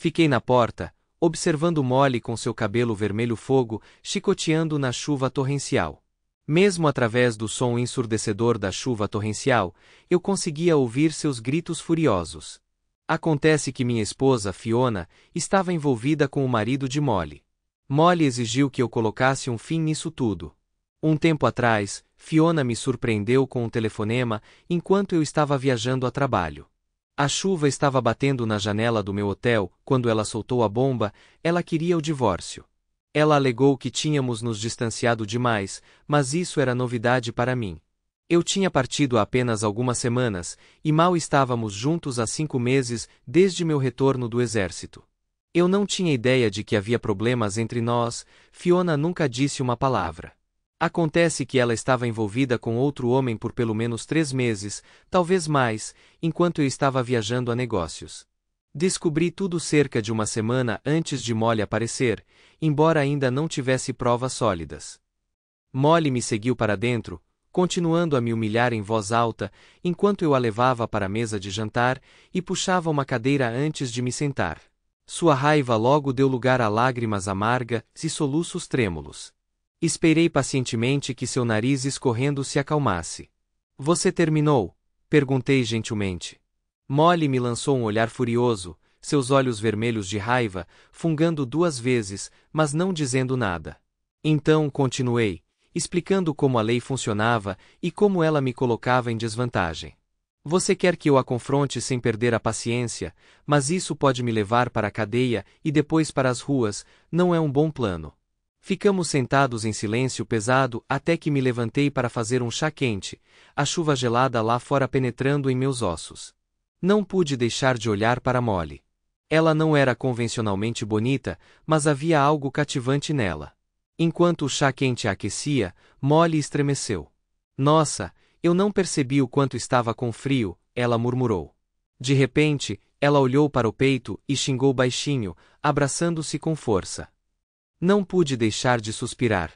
Fiquei na porta, observando Molly com seu cabelo vermelho fogo, chicoteando na chuva torrencial. Mesmo através do som ensurdecedor da chuva torrencial, eu conseguia ouvir seus gritos furiosos. Acontece que minha esposa, Fiona, estava envolvida com o marido de Molly. Molly exigiu que eu colocasse um fim nisso tudo. Um tempo atrás, Fiona me surpreendeu com um telefonema enquanto eu estava viajando a trabalho. A chuva estava batendo na janela do meu hotel quando ela soltou a bomba. Ela queria o divórcio. Ela alegou que tínhamos nos distanciado demais, mas isso era novidade para mim. Eu tinha partido há apenas algumas semanas, e mal estávamos juntos há 5 meses desde meu retorno do exército. Eu não tinha ideia de que havia problemas entre nós. Fiona nunca disse uma palavra. Acontece que ela estava envolvida com outro homem por pelo menos 3 meses, talvez mais, enquanto eu estava viajando a negócios. Descobri tudo cerca de uma semana antes de Molly aparecer, embora ainda não tivesse provas sólidas. Molly me seguiu para dentro, continuando a me humilhar em voz alta, enquanto eu a levava para a mesa de jantar e puxava uma cadeira antes de me sentar. Sua raiva logo deu lugar a lágrimas amargas e soluços trêmulos. Esperei pacientemente que seu nariz escorrendo se acalmasse. Você terminou? Perguntei gentilmente. Molly me lançou um olhar furioso, seus olhos vermelhos de raiva, fungando 2 vezes, mas não dizendo nada. Então continuei, explicando como a lei funcionava e como ela me colocava em desvantagem. Você quer que eu a confronte sem perder a paciência, mas isso pode me levar para a cadeia e depois para as ruas. Não é um bom plano. Ficamos sentados em silêncio pesado até que me levantei para fazer um chá quente, a chuva gelada lá fora penetrando em meus ossos. Não pude deixar de olhar para Molly. Ela não era convencionalmente bonita, mas havia algo cativante nela. Enquanto o chá quente a aquecia, Molly estremeceu. Nossa, eu não percebi o quanto estava com frio, ela murmurou. De repente, ela olhou para o peito e xingou baixinho, abraçando-se com força. Não pude deixar de suspirar.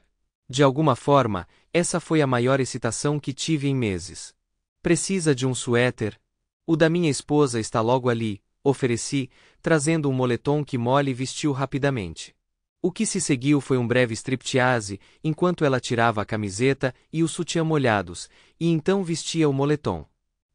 De alguma forma, essa foi a maior excitação que tive em meses. Precisa de um suéter? O da minha esposa está logo ali, ofereci, trazendo um moletom que Molly vestiu rapidamente. O que se seguiu foi um breve striptease, enquanto ela tirava a camiseta e o sutiã molhados, e então vestia o moletom.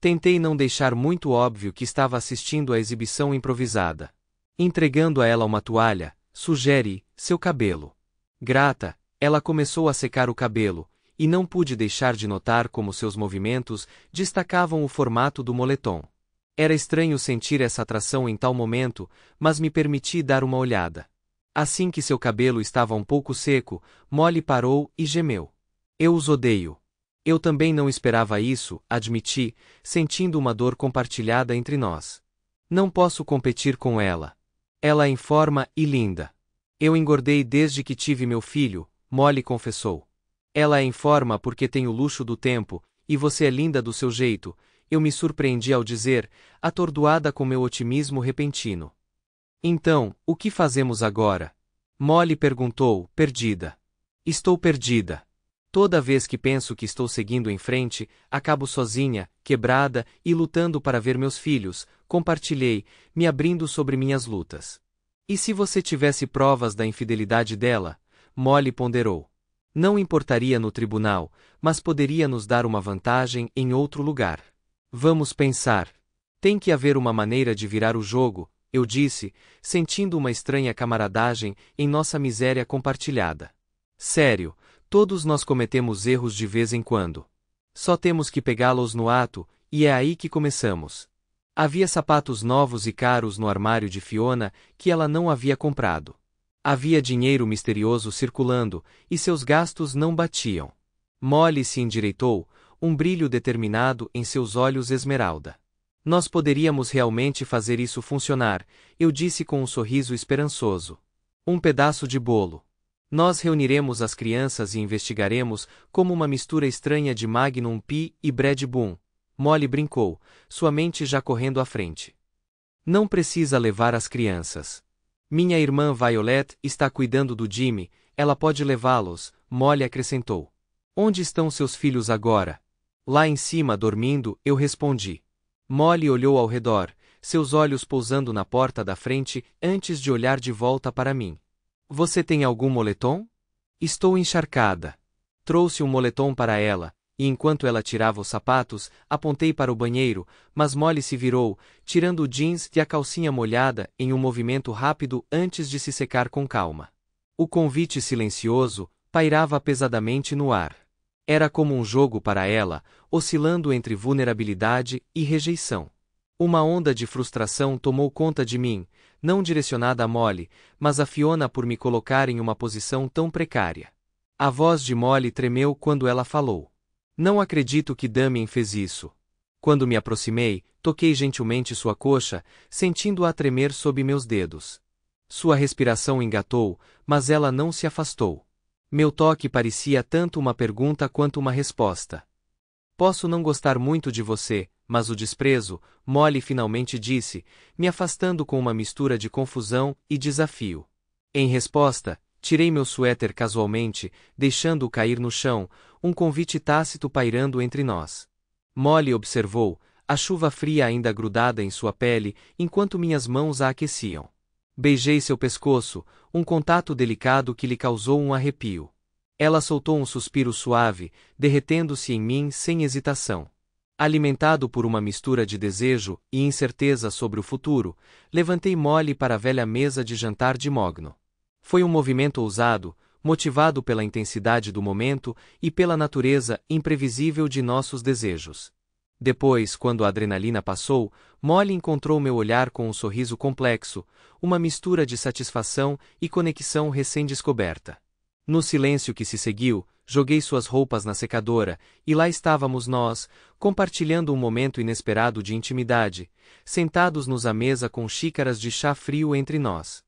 Tentei não deixar muito óbvio que estava assistindo à exibição improvisada. Entregando a ela uma toalha, sugere, seu cabelo. Grata, ela começou a secar o cabelo, e não pude deixar de notar como seus movimentos destacavam o formato do moletom. Era estranho sentir essa atração em tal momento, mas me permiti dar uma olhada. Assim que seu cabelo estava um pouco seco, Molly parou e gemeu. Eu os odeio. Eu também não esperava isso, admiti, sentindo uma dor compartilhada entre nós. Não posso competir com ela. Ela é em forma e linda. Eu engordei desde que tive meu filho, Molly confessou. Ela é em forma porque tem o luxo do tempo, e você é linda do seu jeito, eu me surpreendi ao dizer, atordoada com meu otimismo repentino. Então, o que fazemos agora? Molly perguntou, perdida. Estou perdida. Toda vez que penso que estou seguindo em frente, acabo sozinha, quebrada e lutando para ver meus filhos, compartilhei, me abrindo sobre minhas lutas. E se você tivesse provas da infidelidade dela? Molly ponderou. Não importaria no tribunal, mas poderia nos dar uma vantagem em outro lugar. Vamos pensar. Tem que haver uma maneira de virar o jogo, eu disse, sentindo uma estranha camaradagem em nossa miséria compartilhada. Sério, todos nós cometemos erros de vez em quando. Só temos que pegá-los no ato, e é aí que começamos. Havia sapatos novos e caros no armário de Fiona que ela não havia comprado. Havia dinheiro misterioso circulando, e seus gastos não batiam. Molly se endireitou, um brilho determinado em seus olhos esmeralda. Nós poderíamos realmente fazer isso funcionar, eu disse com um sorriso esperançoso. Um pedaço de bolo. Nós reuniremos as crianças e investigaremos como uma mistura estranha de Magnum P e Brad Boom. Molly brincou, sua mente já correndo à frente. Não precisa levar as crianças. Minha irmã Violet está cuidando do Jimmy, ela pode levá-los, Molly acrescentou. Onde estão seus filhos agora? Lá em cima dormindo, eu respondi. Molly olhou ao redor, seus olhos pousando na porta da frente antes de olhar de volta para mim. Você tem algum moletom? Estou encharcada. Trouxe um moletom para ela, e enquanto ela tirava os sapatos, apontei para o banheiro, mas Molly se virou, tirando o jeans e a calcinha molhada em um movimento rápido antes de se secar com calma. O convite silencioso pairava pesadamente no ar. Era como um jogo para ela, oscilando entre vulnerabilidade e rejeição. Uma onda de frustração tomou conta de mim, não direcionada a Molly, mas a Fiona por me colocar em uma posição tão precária. A voz de Molly tremeu quando ela falou. Não acredito que Damien fez isso. Quando me aproximei, toquei gentilmente sua coxa, sentindo-a tremer sob meus dedos. Sua respiração engatou, mas ela não se afastou. Meu toque parecia tanto uma pergunta quanto uma resposta. Posso não gostar muito de você, mas o desprezo, Molly finalmente disse, me afastando com uma mistura de confusão e desafio. Em resposta, tirei meu suéter casualmente, deixando-o cair no chão, um convite tácito pairando entre nós. Molly observou, a chuva fria ainda grudada em sua pele, enquanto minhas mãos a aqueciam. Beijei seu pescoço, um contato delicado que lhe causou um arrepio. Ela soltou um suspiro suave, derretendo-se em mim sem hesitação. Alimentado por uma mistura de desejo e incerteza sobre o futuro, levantei Molly para a velha mesa de jantar de mogno. Foi um movimento ousado, motivado pela intensidade do momento e pela natureza imprevisível de nossos desejos. Depois, quando a adrenalina passou, Molly encontrou meu olhar com um sorriso complexo, uma mistura de satisfação e conexão recém-descoberta. No silêncio que se seguiu, joguei suas roupas na secadora, e lá estávamos nós, compartilhando um momento inesperado de intimidade, sentados-nos à mesa com xícaras de chá frio entre nós.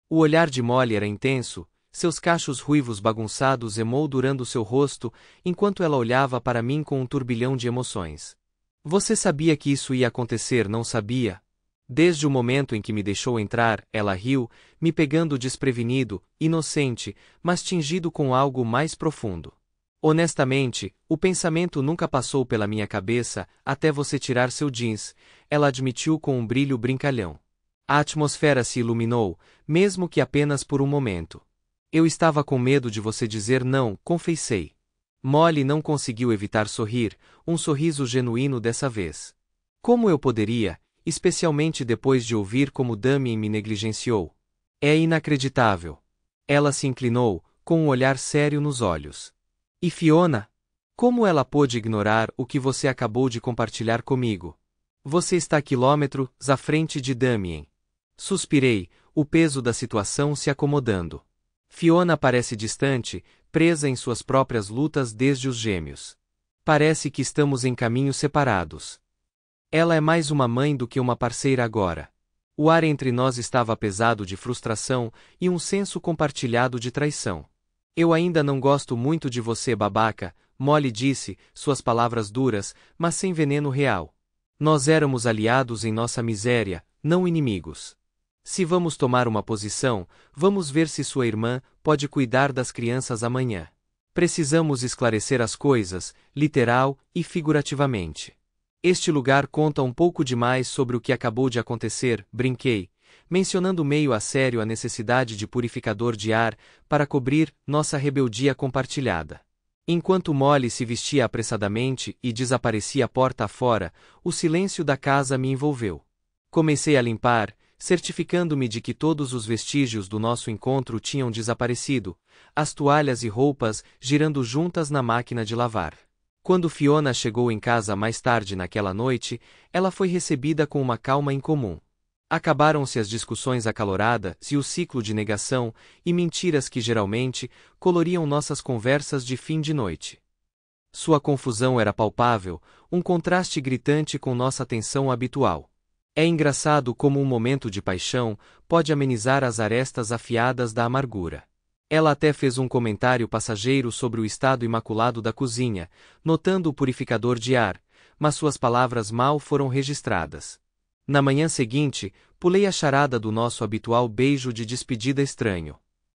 O olhar de Molly era intenso, seus cachos ruivos bagunçados emoldurando seu rosto, enquanto ela olhava para mim com um turbilhão de emoções. Você sabia que isso ia acontecer, não sabia? Desde o momento em que me deixou entrar, ela riu, me pegando desprevenido, inocente, mas tingido com algo mais profundo. Honestamente, o pensamento nunca passou pela minha cabeça até você tirar seu jeans, ela admitiu com um brilho brincalhão. A atmosfera se iluminou, mesmo que apenas por um momento. Eu estava com medo de você dizer não, confessei. Molly não conseguiu evitar sorrir, um sorriso genuíno dessa vez. Como eu poderia, especialmente depois de ouvir como Damien me negligenciou? É inacreditável. Ela se inclinou, com um olhar sério nos olhos. E Fiona? Como ela pôde ignorar o que você acabou de compartilhar comigo? Você está quilômetros à frente de Damien. Suspirei, o peso da situação se acomodando. Fiona parece distante, presa em suas próprias lutas desde os gêmeos. Parece que estamos em caminhos separados. Ela é mais uma mãe do que uma parceira agora. O ar entre nós estava pesado de frustração e um senso compartilhado de traição. Eu ainda não gosto muito de você, babaca, Molly disse, suas palavras duras, mas sem veneno real. Nós éramos aliados em nossa miséria, não inimigos. Se vamos tomar uma posição, vamos ver se sua irmã pode cuidar das crianças amanhã. Precisamos esclarecer as coisas, literal e figurativamente. Este lugar conta um pouco demais sobre o que acabou de acontecer, brinquei, mencionando meio a sério a necessidade de purificador de ar para cobrir nossa rebeldia compartilhada. Enquanto Molly se vestia apressadamente e desaparecia porta afora, o silêncio da casa me envolveu. Comecei a limpar, certificando-me de que todos os vestígios do nosso encontro tinham desaparecido, as toalhas e roupas girando juntas na máquina de lavar. Quando Fiona chegou em casa mais tarde naquela noite, ela foi recebida com uma calma incomum. Acabaram-se as discussões acaloradas e o ciclo de negação e mentiras que geralmente coloriam nossas conversas de fim de noite. Sua confusão era palpável, um contraste gritante com nossa tensão habitual. É engraçado como um momento de paixão pode amenizar as arestas afiadas da amargura. Ela até fez um comentário passageiro sobre o estado imaculado da cozinha, notando o purificador de ar, mas suas palavras mal foram registradas. Na manhã seguinte, pulei a charada do nosso habitual beijo de despedida estranho.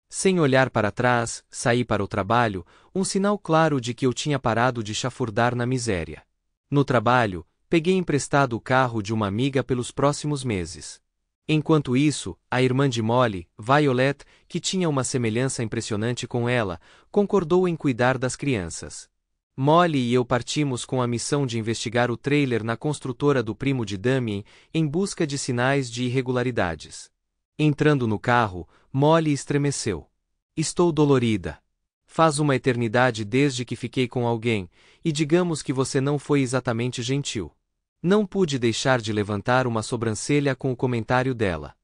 Sem olhar para trás, saí para o trabalho, um sinal claro de que eu tinha parado de chafurdar na miséria. No trabalho, Peguei emprestado o carro de uma amiga pelos próximos meses. Enquanto isso, a irmã de Molly, Violet, que tinha uma semelhança impressionante com ela, concordou em cuidar das crianças. Molly e eu partimos com a missão de investigar o trailer na construtora do primo de Damien em busca de sinais de irregularidades. Entrando no carro, Molly estremeceu. Estou dolorida. Faz uma eternidade desde que fiquei com alguém, e digamos que você não foi exatamente gentil. Não pude deixar de levantar uma sobrancelha com o comentário dela.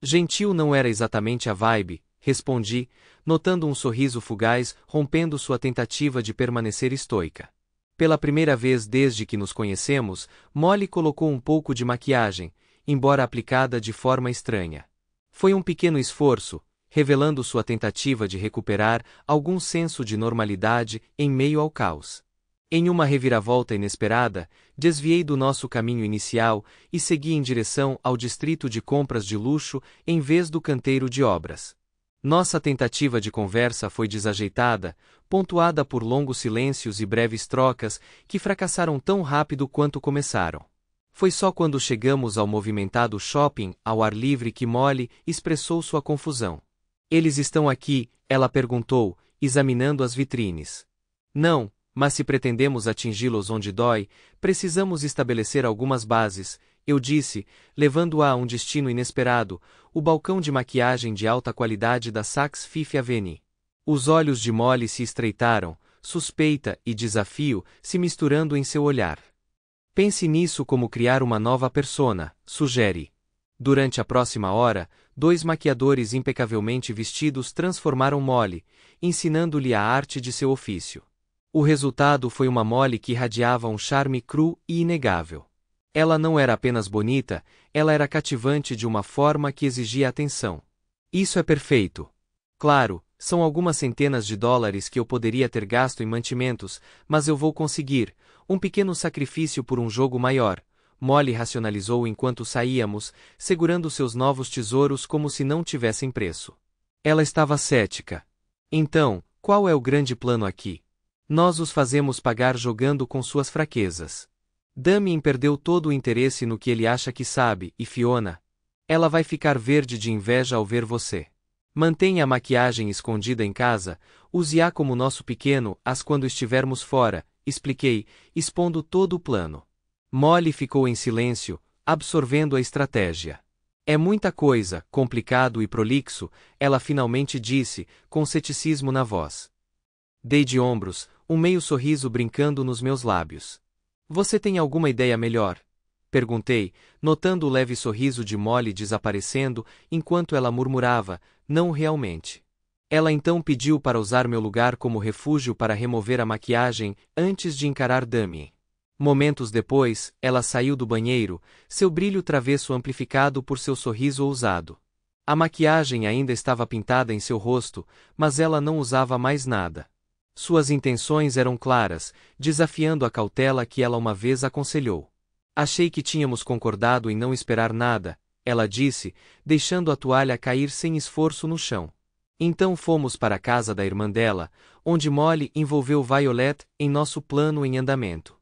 Gentil não era exatamente a vibe, respondi, notando um sorriso fugaz rompendo sua tentativa de permanecer estoica. Pela primeira vez desde que nos conhecemos, Molly colocou um pouco de maquiagem, embora aplicada de forma estranha. Foi um pequeno esforço, revelando sua tentativa de recuperar algum senso de normalidade em meio ao caos. Em uma reviravolta inesperada, desviei do nosso caminho inicial e segui em direção ao distrito de compras de luxo em vez do canteiro de obras. Nossa tentativa de conversa foi desajeitada, pontuada por longos silêncios e breves trocas que fracassaram tão rápido quanto começaram. Foi só quando chegamos ao movimentado shopping ao ar livre que Molly expressou sua confusão. Eles estão aqui, ela perguntou, examinando as vitrines. Não, mas se pretendemos atingi-los onde dói, precisamos estabelecer algumas bases, eu disse, levando-a a um destino inesperado, o balcão de maquiagem de alta qualidade da Saks Fifth Avenue. Os olhos de Molly se estreitaram, suspeita e desafio se misturando em seu olhar. Pense nisso como criar uma nova persona, sugere. Durante a próxima hora, 2 maquiadores impecavelmente vestidos transformaram Molly, ensinando-lhe a arte de seu ofício. O resultado foi uma Molly que irradiava um charme cru e inegável. Ela não era apenas bonita, ela era cativante de uma forma que exigia atenção. Isso é perfeito. Claro, são algumas centenas de dólares que eu poderia ter gasto em mantimentos, mas eu vou conseguir, um pequeno sacrifício por um jogo maior, Molly racionalizou enquanto saíamos, segurando seus novos tesouros como se não tivessem preço. Ela estava cética. Então, qual é o grande plano aqui? Nós os fazemos pagar jogando com suas fraquezas. Damien perdeu todo o interesse no que ele acha que sabe, e Fiona? Ela vai ficar verde de inveja ao ver você. Mantenha a maquiagem escondida em casa, use-a como nosso pequeno as quando estivermos fora, expliquei, expondo todo o plano. Molly ficou em silêncio, absorvendo a estratégia. É muita coisa, complicado e prolixo, ela finalmente disse, com ceticismo na voz. Dei de ombros, um meio sorriso brincando nos meus lábios. Você tem alguma ideia melhor? Perguntei, notando o leve sorriso de Molly desaparecendo, enquanto ela murmurava, não realmente. Ela então pediu para usar meu lugar como refúgio para remover a maquiagem, antes de encarar Damien. Momentos depois, ela saiu do banheiro, seu brilho travesso amplificado por seu sorriso ousado. A maquiagem ainda estava pintada em seu rosto, mas ela não usava mais nada. Suas intenções eram claras, desafiando a cautela que ela uma vez aconselhou. Achei que tínhamos concordado em não esperar nada, ela disse, deixando a toalha cair sem esforço no chão. Então fomos para a casa da irmã dela, onde Molly envolveu Violet em nosso plano em andamento.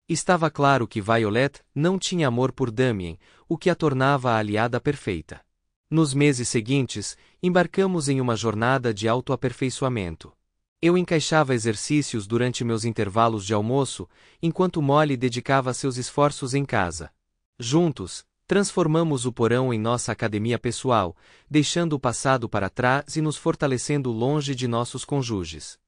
Estava claro que Violet não tinha amor por Damien, o que a tornava a aliada perfeita. Nos meses seguintes, embarcamos em uma jornada de autoaperfeiçoamento. Eu encaixava exercícios durante meus intervalos de almoço, enquanto Molly dedicava seus esforços em casa. Juntos, transformamos o porão em nossa academia pessoal, deixando o passado para trás e nos fortalecendo longe de nossos cônjuges.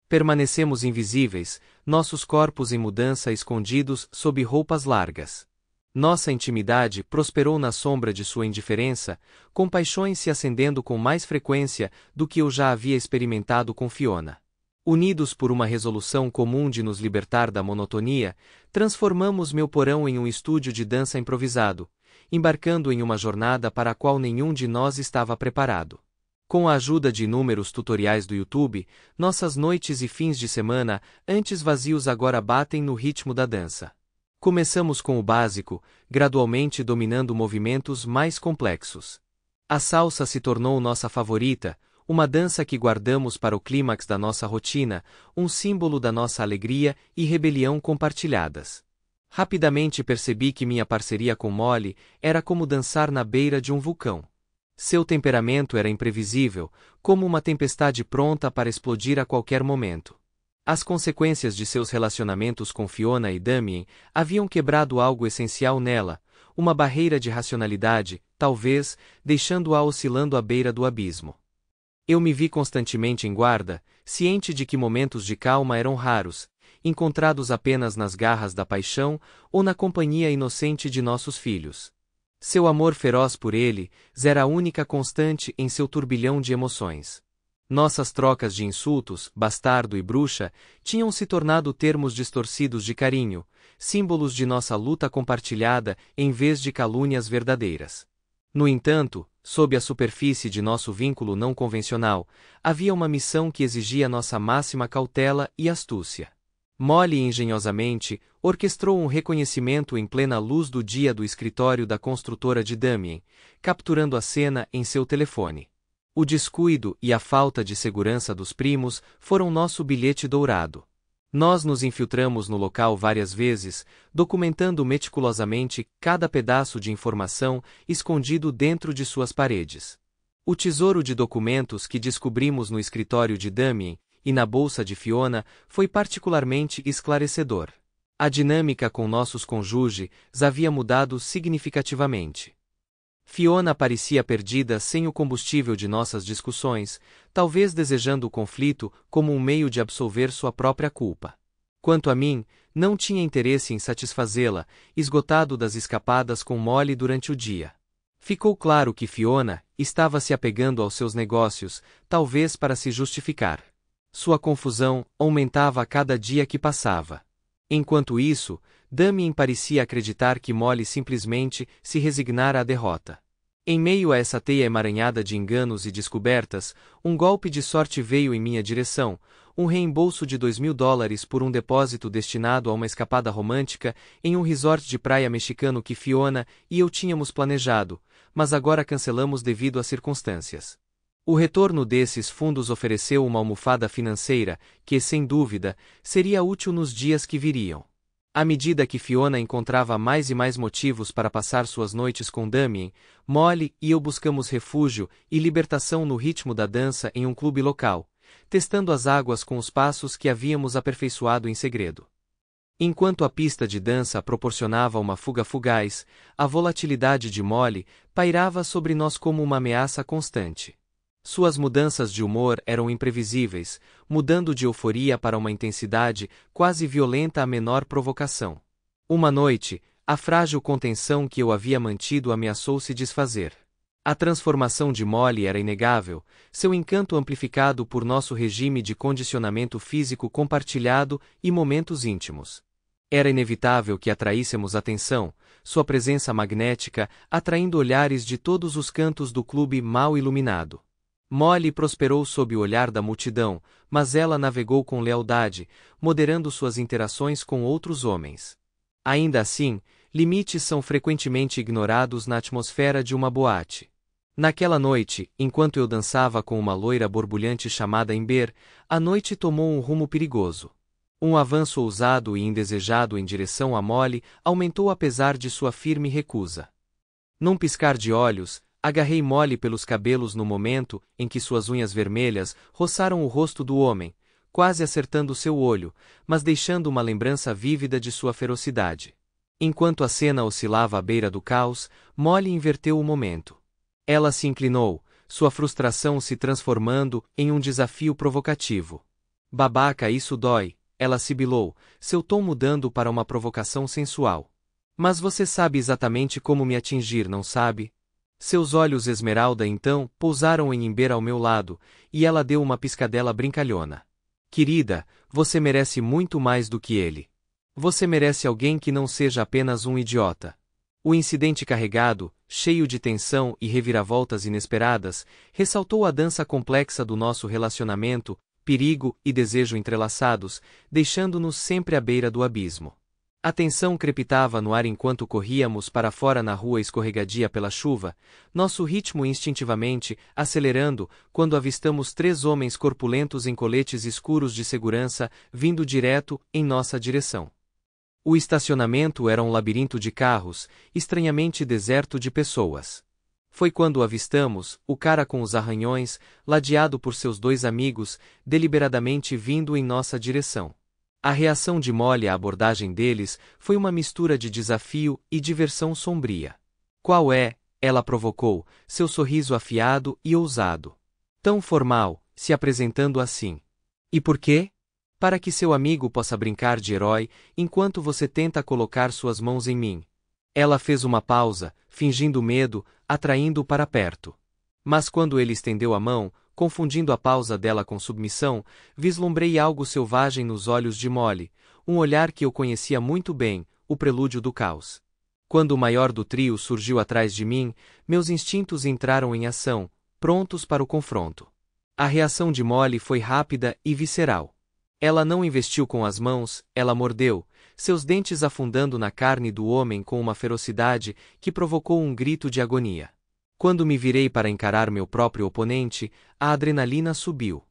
Permanecemos invisíveis, nossos corpos em mudança escondidos sob roupas largas. Nossa intimidade prosperou na sombra de sua indiferença, com paixões se acendendo com mais frequência do que eu já havia experimentado com Fiona. Unidos por uma resolução comum de nos libertar da monotonia, transformamos meu porão em um estúdio de dança improvisado, embarcando em uma jornada para a qual nenhum de nós estava preparado. Com a ajuda de inúmeros tutoriais do YouTube, nossas noites e fins de semana, antes vazios agora batem no ritmo da dança. Começamos com o básico, gradualmente dominando movimentos mais complexos. A salsa se tornou nossa favorita, uma dança que guardamos para o clímax da nossa rotina, um símbolo da nossa alegria e rebelião compartilhadas. Rapidamente percebi que minha parceria com Molly era como dançar na beira de um vulcão. Seu temperamento era imprevisível, como uma tempestade pronta para explodir a qualquer momento. As consequências de seus relacionamentos com Fiona e Damien haviam quebrado algo essencial nela, uma barreira de racionalidade, talvez, deixando-a oscilando à beira do abismo. Eu me vi constantemente em guarda, ciente de que momentos de calma eram raros, encontrados apenas nas garras da paixão ou na companhia inocente de nossos filhos. Seu amor feroz por ele era a única constante em seu turbilhão de emoções. Nossas trocas de insultos, bastardo e bruxa, tinham se tornado termos distorcidos de carinho, símbolos de nossa luta compartilhada em vez de calúnias verdadeiras. No entanto, sob a superfície de nosso vínculo não convencional, havia uma missão que exigia nossa máxima cautela e astúcia. Molly engenhosamente orquestrou um reconhecimento em plena luz do dia do escritório da construtora de Damien, capturando a cena em seu telefone. O descuido e a falta de segurança dos primos foram nosso bilhete dourado. Nós nos infiltramos no local várias vezes, documentando meticulosamente cada pedaço de informação escondido dentro de suas paredes. O tesouro de documentos que descobrimos no escritório de Damien e na bolsa de Fiona foi particularmente esclarecedor. A dinâmica com nossos cônjuges havia mudado significativamente. Fiona parecia perdida sem o combustível de nossas discussões, talvez desejando o conflito como um meio de absolver sua própria culpa. Quanto a mim, não tinha interesse em satisfazê-la, esgotado das escapadas com Molly durante o dia. Ficou claro que Fiona estava se apegando aos seus negócios, talvez para se justificar. Sua confusão aumentava a cada dia que passava. Enquanto isso, Damien parecia acreditar que Molly simplesmente se resignara à derrota. Em meio a essa teia emaranhada de enganos e descobertas, um golpe de sorte veio em minha direção, um reembolso de $2.000 por um depósito destinado a uma escapada romântica em um resort de praia mexicano que Fiona e eu tínhamos planejado, mas agora cancelamos devido às circunstâncias. O retorno desses fundos ofereceu uma almofada financeira que, sem dúvida, seria útil nos dias que viriam. À medida que Fiona encontrava mais e mais motivos para passar suas noites com Damien, Molly e eu buscamos refúgio e libertação no ritmo da dança em um clube local, testando as águas com os passos que havíamos aperfeiçoado em segredo. Enquanto a pista de dança proporcionava uma fuga fugaz, a volatilidade de Molly pairava sobre nós como uma ameaça constante. Suas mudanças de humor eram imprevisíveis, mudando de euforia para uma intensidade quase violenta à menor provocação. Uma noite, a frágil contenção que eu havia mantido ameaçou se desfazer. A transformação de Molly era inegável, seu encanto amplificado por nosso regime de condicionamento físico compartilhado e momentos íntimos. Era inevitável que atraíssemos atenção, sua presença magnética atraindo olhares de todos os cantos do clube mal iluminado. Molly prosperou sob o olhar da multidão, mas ela navegou com lealdade, moderando suas interações com outros homens. Ainda assim, limites são frequentemente ignorados na atmosfera de uma boate. Naquela noite, enquanto eu dançava com uma loira borbulhante chamada Ember, a noite tomou um rumo perigoso. Um avanço ousado e indesejado em direção a Molly aumentou apesar de sua firme recusa. Num piscar de olhos, agarrei Molly pelos cabelos no momento em que suas unhas vermelhas roçaram o rosto do homem, quase acertando seu olho, mas deixando uma lembrança vívida de sua ferocidade. Enquanto a cena oscilava à beira do caos, Molly inverteu o momento. Ela se inclinou, sua frustração se transformando em um desafio provocativo. Babaca, isso dói, ela sibilou, seu tom mudando para uma provocação sensual. Mas você sabe exatamente como me atingir, não sabe? Seus olhos esmeralda então pousaram em Ember ao meu lado, e ela deu uma piscadela brincalhona. Querida, você merece muito mais do que ele. Você merece alguém que não seja apenas um idiota. O incidente carregado, cheio de tensão e reviravoltas inesperadas, ressaltou a dança complexa do nosso relacionamento, perigo e desejo entrelaçados, deixando-nos sempre à beira do abismo. A tensão crepitava no ar enquanto corríamos para fora na rua escorregadia pela chuva, nosso ritmo instintivamente acelerando quando avistamos 3 homens corpulentos em coletes escuros de segurança vindo direto em nossa direção. O estacionamento era um labirinto de carros, estranhamente deserto de pessoas. Foi quando o avistamos, o cara com os arranhões, ladeado por seus dois amigos, deliberadamente vindo em nossa direção. A reação de Molly à abordagem deles foi uma mistura de desafio e diversão sombria. Qual é? Ela provocou, seu sorriso afiado e ousado. Tão formal, se apresentando assim. E por quê? Para que seu amigo possa brincar de herói, enquanto você tenta colocar suas mãos em mim. Ela fez uma pausa, fingindo medo, atraindo-o para perto. Mas quando ele estendeu a mão, confundindo a pausa dela com submissão, vislumbrei algo selvagem nos olhos de Molly, um olhar que eu conhecia muito bem, o prelúdio do caos. Quando o maior do trio surgiu atrás de mim, meus instintos entraram em ação, prontos para o confronto. A reação de Molly foi rápida e visceral. Ela não investiu com as mãos, ela mordeu, seus dentes afundando na carne do homem com uma ferocidade que provocou um grito de agonia. Quando me virei para encarar meu próprio oponente, a adrenalina subiu.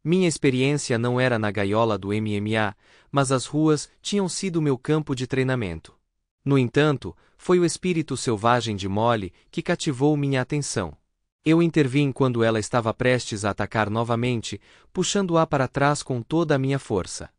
Minha experiência não era na gaiola do MMA, mas as ruas tinham sido meu campo de treinamento. No entanto, foi o espírito selvagem de Molly que cativou minha atenção. Eu intervim quando ela estava prestes a atacar novamente, puxando-a para trás com toda a minha força.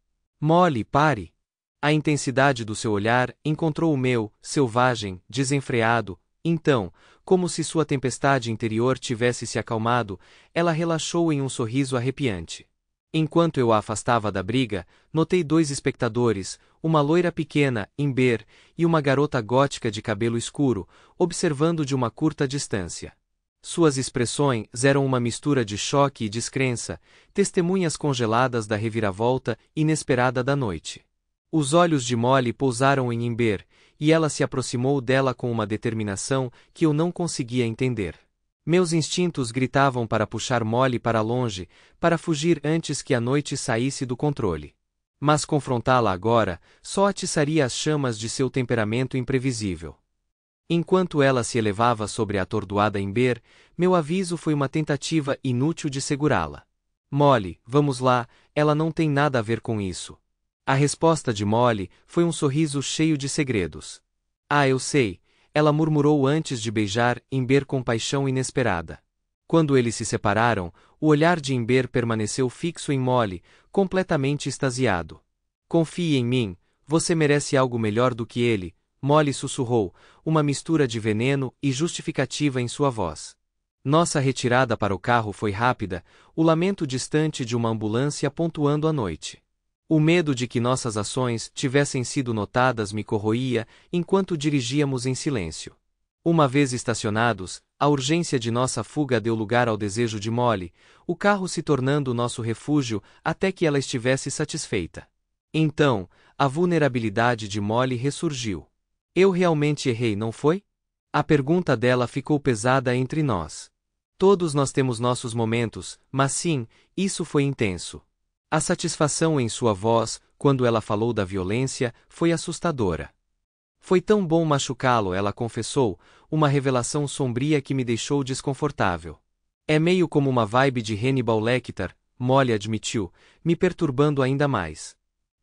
Molly, pare! A intensidade do seu olhar encontrou o meu, selvagem, desenfreado. Então, como se sua tempestade interior tivesse se acalmado, ela relaxou em um sorriso arrepiante. Enquanto eu a afastava da briga, notei dois espectadores, uma loira pequena, imber, e uma garota gótica de cabelo escuro, observando de uma curta distância. Suas expressões eram uma mistura de choque e descrença, testemunhas congeladas da reviravolta inesperada da noite. Os olhos de Molly pousaram em Imber, e ela se aproximou dela com uma determinação que eu não conseguia entender. Meus instintos gritavam para puxar Molly para longe, para fugir antes que a noite saísse do controle. Mas confrontá-la agora só atiçaria as chamas de seu temperamento imprevisível. Enquanto ela se elevava sobre a atordoada Imber, meu aviso foi uma tentativa inútil de segurá-la. Molly, vamos lá, ela não tem nada a ver com isso. A resposta de Molly foi um sorriso cheio de segredos. Ah, eu sei, ela murmurou antes de beijar Imber com paixão inesperada. Quando eles se separaram, o olhar de Imber permaneceu fixo em Molly, completamente extasiado. Confie em mim, você merece algo melhor do que ele, Molly sussurrou, uma mistura de veneno e justificativa em sua voz. Nossa retirada para o carro foi rápida, o lamento distante de uma ambulância pontuando a noite. O medo de que nossas ações tivessem sido notadas me corroía enquanto dirigíamos em silêncio. Uma vez estacionados, a urgência de nossa fuga deu lugar ao desejo de Molly, o carro se tornando nosso refúgio até que ela estivesse satisfeita. Então, a vulnerabilidade de Molly ressurgiu. Eu realmente errei, não foi? A pergunta dela ficou pesada entre nós. Todos nós temos nossos momentos, mas sim, isso foi intenso. A satisfação em sua voz, quando ela falou da violência, foi assustadora. Foi tão bom machucá-lo, ela confessou, uma revelação sombria que me deixou desconfortável. É meio como uma vibe de Hannibal Lecter, Molly admitiu, me perturbando ainda mais.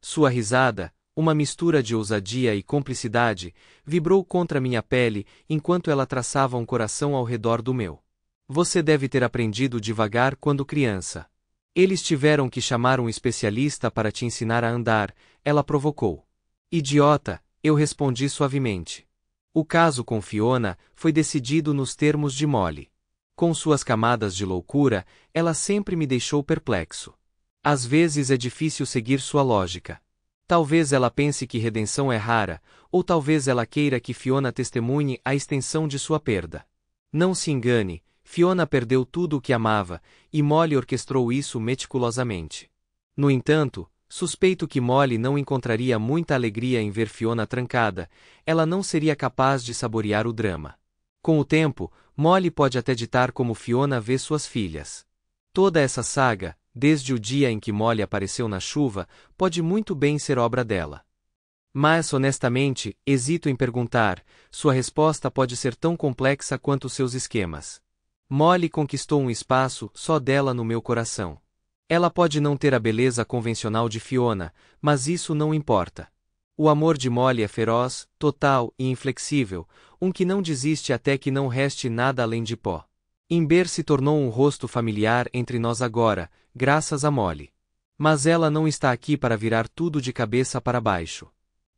Sua risada, uma mistura de ousadia e cumplicidade, vibrou contra minha pele enquanto ela traçava um coração ao redor do meu. Você deve ter aprendido devagar quando criança. Eles tiveram que chamar um especialista para te ensinar a andar, ela provocou. Idiota, eu respondi suavemente. O caso com Fiona foi decidido nos termos de Molly. Com suas camadas de loucura, ela sempre me deixou perplexo. Às vezes é difícil seguir sua lógica. Talvez ela pense que redenção é rara, ou talvez ela queira que Fiona testemunhe a extensão de sua perda. Não se engane, Fiona perdeu tudo o que amava, e Molly orquestrou isso meticulosamente. No entanto, suspeito que Molly não encontraria muita alegria em ver Fiona trancada, ela não seria capaz de saborear o drama. Com o tempo, Molly pode até ditar como Fiona vê suas filhas. Toda essa saga, desde o dia em que Molly apareceu na chuva, pode muito bem ser obra dela. Mas, honestamente, hesito em perguntar, sua resposta pode ser tão complexa quanto seus esquemas. Molly conquistou um espaço só dela no meu coração. Ela pode não ter a beleza convencional de Fiona, mas isso não importa. O amor de Molly é feroz, total e inflexível, um que não desiste até que não reste nada além de pó. Imber se tornou um rosto familiar entre nós agora, graças a Molly. Mas ela não está aqui para virar tudo de cabeça para baixo.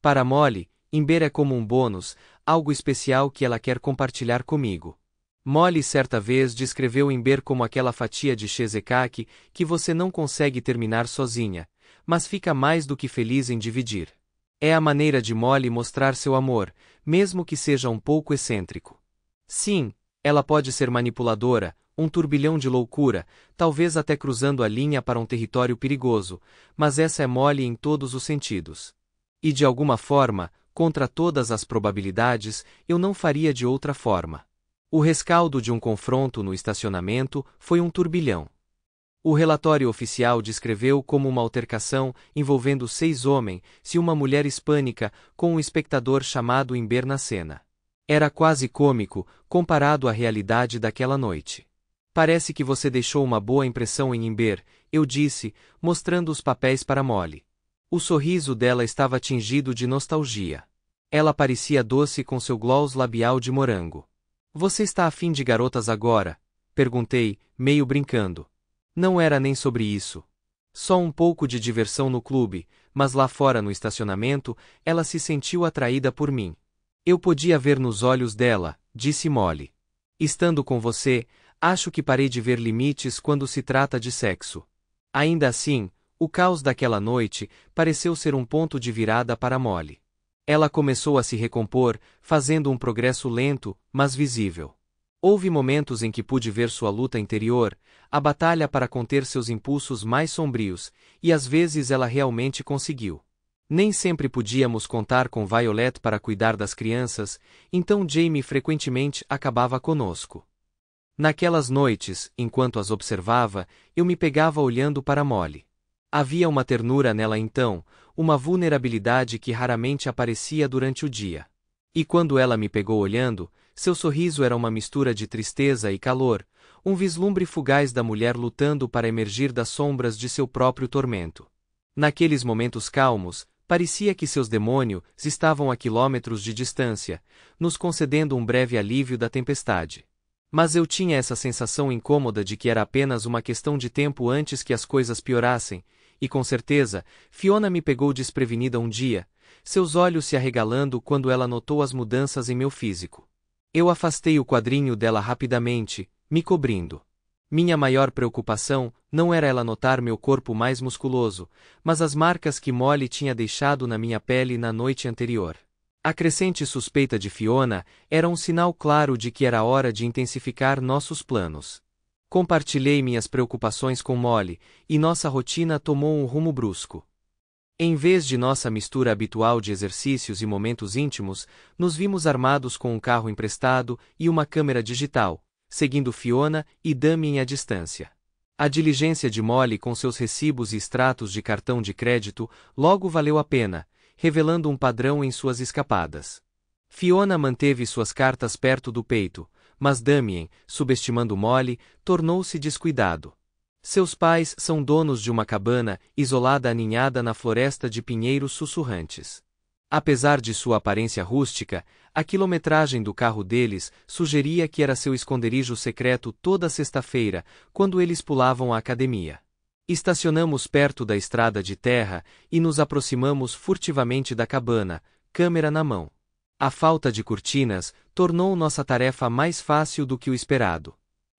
Para Molly, Imber é como um bônus, algo especial que ela quer compartilhar comigo. Molly certa vez descreveu Imber como aquela fatia de cheesecake que você não consegue terminar sozinha, mas fica mais do que feliz em dividir. É a maneira de Molly mostrar seu amor, mesmo que seja um pouco excêntrico. Sim, ela pode ser manipuladora, um turbilhão de loucura, talvez até cruzando a linha para um território perigoso, mas essa é Molly em todos os sentidos. E de alguma forma, contra todas as probabilidades, eu não faria de outra forma. O rescaldo de um confronto no estacionamento foi um turbilhão. O relatório oficial descreveu como uma altercação envolvendo 6 homens e uma mulher hispânica com um espectador chamado Imber na cena. Era quase cômico, comparado à realidade daquela noite. Parece que você deixou uma boa impressão em Imber, eu disse, mostrando os papéis para Molly. O sorriso dela estava tingido de nostalgia. Ela parecia doce com seu gloss labial de morango. Você está afim de garotas agora? Perguntei, meio brincando. Não era nem sobre isso. Só um pouco de diversão no clube, mas lá fora no estacionamento, ela se sentiu atraída por mim. Eu podia ver nos olhos dela, disse Molly. Estando com você, acho que parei de ver limites quando se trata de sexo. Ainda assim, o caos daquela noite pareceu ser um ponto de virada para Molly. Ela começou a se recompor, fazendo um progresso lento, mas visível. Houve momentos em que pude ver sua luta interior, a batalha para conter seus impulsos mais sombrios, e às vezes ela realmente conseguiu. Nem sempre podíamos contar com Violet para cuidar das crianças, então Jamie frequentemente acabava conosco. Naquelas noites, enquanto as observava, eu me pegava olhando para Molly. Havia uma ternura nela então, uma vulnerabilidade que raramente aparecia durante o dia. E quando ela me pegou olhando, seu sorriso era uma mistura de tristeza e calor, um vislumbre fugaz da mulher lutando para emergir das sombras de seu próprio tormento. Naqueles momentos calmos, parecia que seus demônios estavam a quilômetros de distância, nos concedendo um breve alívio da tempestade. Mas eu tinha essa sensação incômoda de que era apenas uma questão de tempo antes que as coisas piorassem, e com certeza, Fiona me pegou desprevenida um dia, seus olhos se arregalando quando ela notou as mudanças em meu físico. Eu afastei o quadrinho dela rapidamente, me cobrindo. Minha maior preocupação não era ela notar meu corpo mais musculoso, mas as marcas que Molly tinha deixado na minha pele na noite anterior. A crescente suspeita de Fiona era um sinal claro de que era hora de intensificar nossos planos. Compartilhei minhas preocupações com Molly, e nossa rotina tomou um rumo brusco. Em vez de nossa mistura habitual de exercícios e momentos íntimos, nos vimos armados com um carro emprestado e uma câmera digital, seguindo Fiona e Damien à distância. A diligência de Molly com seus recibos e extratos de cartão de crédito logo valeu a pena, revelando um padrão em suas escapadas. Fiona manteve suas cartas perto do peito, mas Damien, subestimando Molly, tornou-se descuidado. Seus pais são donos de uma cabana isolada aninhada na floresta de pinheiros sussurrantes. Apesar de sua aparência rústica, a quilometragem do carro deles sugeria que era seu esconderijo secreto toda sexta-feira, quando eles pulavam a academia. Estacionamos perto da estrada de terra e nos aproximamos furtivamente da cabana, câmera na mão. A falta de cortinas tornou nossa tarefa mais fácil do que o esperado.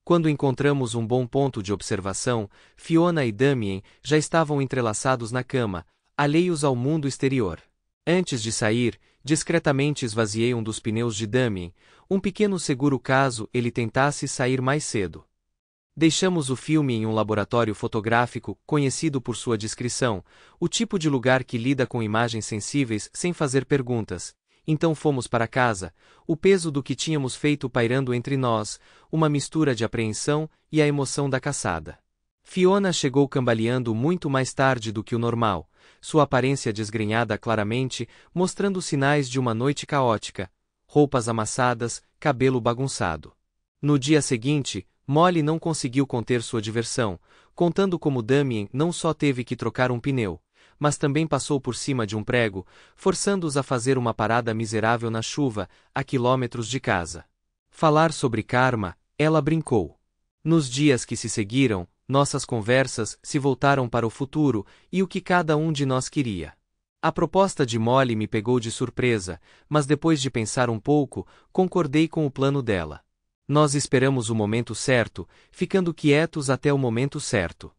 Quando encontramos um bom ponto de observação, Fiona e Damien já estavam entrelaçados na cama, alheios ao mundo exterior. Antes de sair, discretamente esvaziei um dos pneus de Damien, um pequeno seguro caso ele tentasse sair mais cedo. Deixamos o filme em um laboratório fotográfico, conhecido por sua discrição, o tipo de lugar que lida com imagens sensíveis sem fazer perguntas. Então fomos para casa, o peso do que tínhamos feito pairando entre nós, uma mistura de apreensão e a emoção da caçada. Fiona chegou cambaleando muito mais tarde do que o normal, sua aparência desgrenhada claramente, mostrando sinais de uma noite caótica, roupas amassadas, cabelo bagunçado. No dia seguinte, Molly não conseguiu conter sua diversão, contando como Damien não só teve que trocar um pneu, mas também passou por cima de um prego, forçando-os a fazer uma parada miserável na chuva, a quilômetros de casa. Falar sobre karma, ela brincou. Nos dias que se seguiram, nossas conversas se voltaram para o futuro e o que cada um de nós queria. A proposta de Molly me pegou de surpresa, mas depois de pensar um pouco, concordei com o plano dela. Nós esperamos o momento certo, ficando quietos até o momento certo.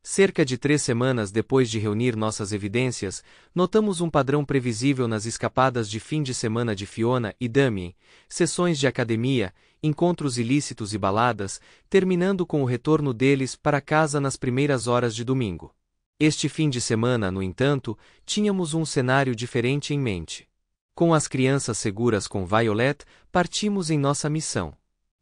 Cerca de 3 semanas depois de reunir nossas evidências, notamos um padrão previsível nas escapadas de fim de semana de Fiona e Damien, sessões de academia, encontros ilícitos e baladas, terminando com o retorno deles para casa nas primeiras horas de domingo. Este fim de semana, no entanto, tínhamos um cenário diferente em mente. Com as crianças seguras com Violet, partimos em nossa missão.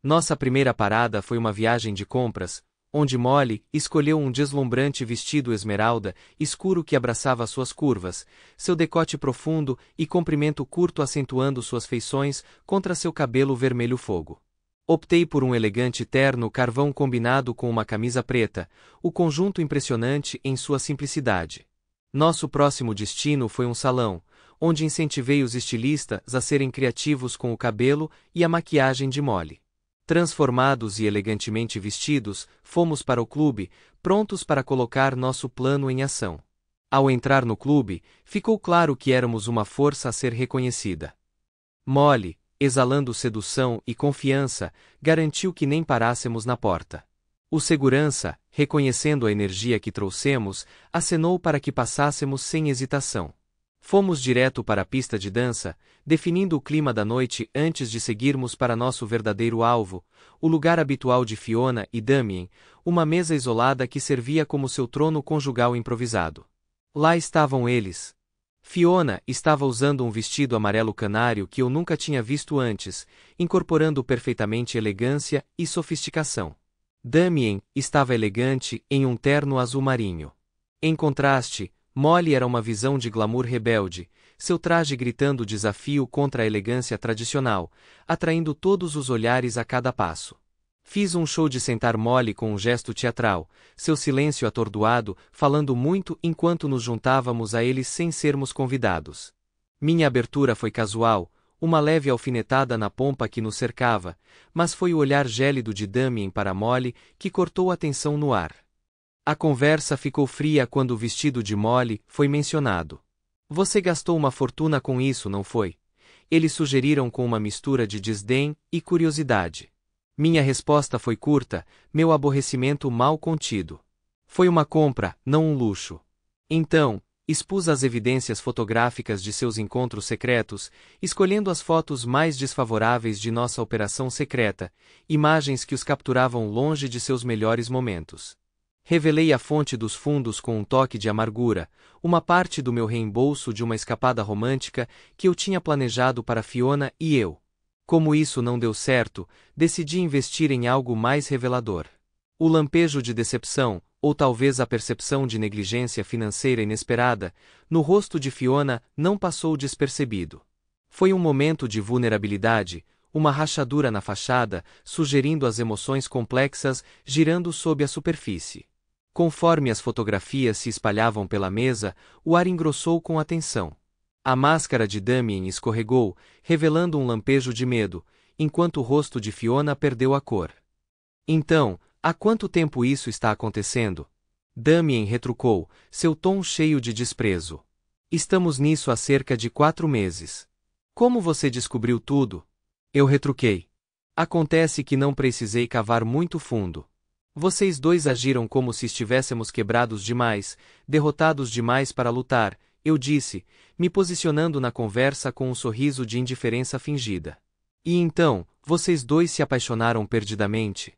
Nossa primeira parada foi uma viagem de compras, onde Molly escolheu um deslumbrante vestido esmeralda, escuro que abraçava suas curvas, seu decote profundo e comprimento curto acentuando suas feições contra seu cabelo vermelho fogo. Optei por um elegante terno carvão combinado com uma camisa preta, o conjunto impressionante em sua simplicidade. Nosso próximo destino foi um salão, onde incentivei os estilistas a serem criativos com o cabelo e a maquiagem de Molly. Transformados e elegantemente vestidos, fomos para o clube, prontos para colocar nosso plano em ação. Ao entrar no clube, ficou claro que éramos uma força a ser reconhecida. Molly, exalando sedução e confiança, garantiu que nem parássemos na porta. O segurança, reconhecendo a energia que trouxemos, acenou para que passássemos sem hesitação. Fomos direto para a pista de dança, definindo o clima da noite antes de seguirmos para nosso verdadeiro alvo, o lugar habitual de Fiona e Damien, uma mesa isolada que servia como seu trono conjugal improvisado. Lá estavam eles. Fiona estava usando um vestido amarelo canário que eu nunca tinha visto antes, incorporando perfeitamente elegância e sofisticação. Damien estava elegante em um terno azul marinho. Em contraste, Molly era uma visão de glamour rebelde, seu traje gritando desafio contra a elegância tradicional, atraindo todos os olhares a cada passo. Fiz um show de sentar Molly com um gesto teatral, seu silêncio atordoado, falando muito enquanto nos juntávamos a eles sem sermos convidados. Minha abertura foi casual, uma leve alfinetada na pompa que nos cercava, mas foi o olhar gélido de Damien para Molly que cortou a tensão no ar. A conversa ficou fria quando o vestido de Molly foi mencionado. Você gastou uma fortuna com isso, não foi? Eles sugeriram com uma mistura de desdém e curiosidade. Minha resposta foi curta, meu aborrecimento mal contido. Foi uma compra, não um luxo. Então, expus as evidências fotográficas de seus encontros secretos, escolhendo as fotos mais desfavoráveis de nossa operação secreta, imagens que os capturavam longe de seus melhores momentos. Revelei a fonte dos fundos com um toque de amargura, uma parte do meu reembolso de uma escapada romântica que eu tinha planejado para Fiona e eu. Como isso não deu certo, decidi investir em algo mais revelador. O lampejo de decepção, ou talvez a percepção de negligência financeira inesperada, no rosto de Fiona não passou despercebido. Foi um momento de vulnerabilidade, uma rachadura na fachada, sugerindo as emoções complexas girando sob a superfície. Conforme as fotografias se espalhavam pela mesa, o ar engrossou com a tensão. A máscara de Damien escorregou, revelando um lampejo de medo, enquanto o rosto de Fiona perdeu a cor. Então, há quanto tempo isso está acontecendo? Damien retrucou, seu tom cheio de desprezo. Estamos nisso há cerca de 4 meses. Como você descobriu tudo? Eu retruquei. Acontece que não precisei cavar muito fundo. Vocês dois agiram como se estivéssemos quebrados demais, derrotados demais para lutar, eu disse, me posicionando na conversa com um sorriso de indiferença fingida. E então, vocês dois se apaixonaram perdidamente?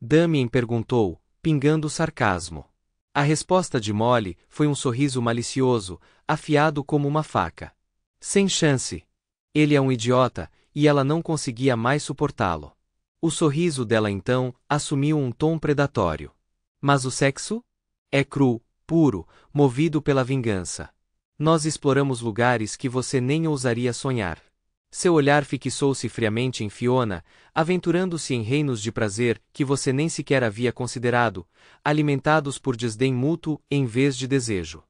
Damien perguntou, pingando sarcasmo. A resposta de Molly foi um sorriso malicioso, afiado como uma faca. Sem chance. Ele é um idiota, e ela não conseguia mais suportá-lo. O sorriso dela então assumiu um tom predatório. Mas o sexo? É cru, puro, movido pela vingança. Nós exploramos lugares que você nem ousaria sonhar. Seu olhar fixou-se friamente em Fiona, aventurando-se em reinos de prazer que você nem sequer havia considerado, alimentados por desdém mútuo em vez de desejo.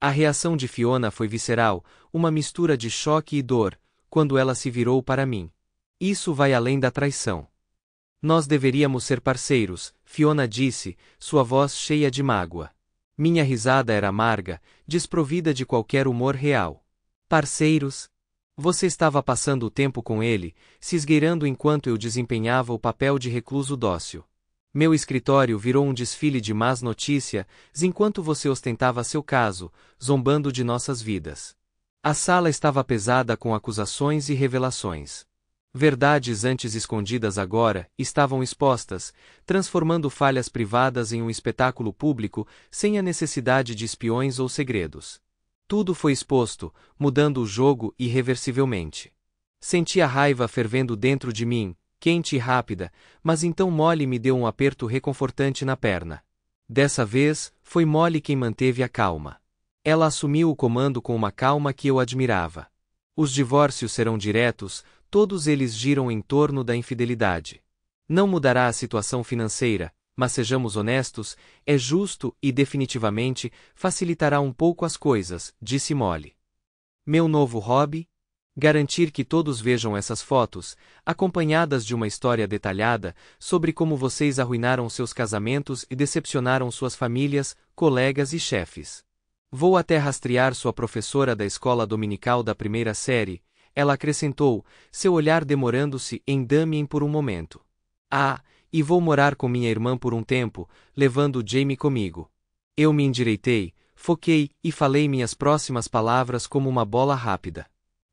A reação de Fiona foi visceral, uma mistura de choque e dor, quando ela se virou para mim. Isso vai além da traição. Nós deveríamos ser parceiros, Fiona disse, sua voz cheia de mágoa. Minha risada era amarga, desprovida de qualquer humor real. Parceiros? Você estava passando o tempo com ele, se esgueirando enquanto eu desempenhava o papel de recluso dócil. Meu escritório virou um desfile de más notícias enquanto você ostentava seu caso, zombando de nossas vidas. A sala estava pesada com acusações e revelações. Verdades antes escondidas agora estavam expostas, transformando falhas privadas em um espetáculo público sem a necessidade de espiões ou segredos. Tudo foi exposto, mudando o jogo irreversivelmente. Senti a raiva fervendo dentro de mim, quente e rápida, mas então Molly me deu um aperto reconfortante na perna. Dessa vez, foi Molly quem manteve a calma. Ela assumiu o comando com uma calma que eu admirava. Os divórcios serão diretos, todos eles giram em torno da infidelidade. Não mudará a situação financeira, mas sejamos honestos, é justo e definitivamente facilitará um pouco as coisas, disse Molly. Meu novo hobby? Garantir que todos vejam essas fotos, acompanhadas de uma história detalhada sobre como vocês arruinaram seus casamentos e decepcionaram suas famílias, colegas e chefes. Vou até rastrear sua professora da escola dominical da primeira série, ela acrescentou, seu olhar demorando-se em Damien por um momento. Ah, e vou morar com minha irmã por um tempo, levando Jamie comigo. Eu me endireitei, foquei e falei minhas próximas palavras como uma bola rápida.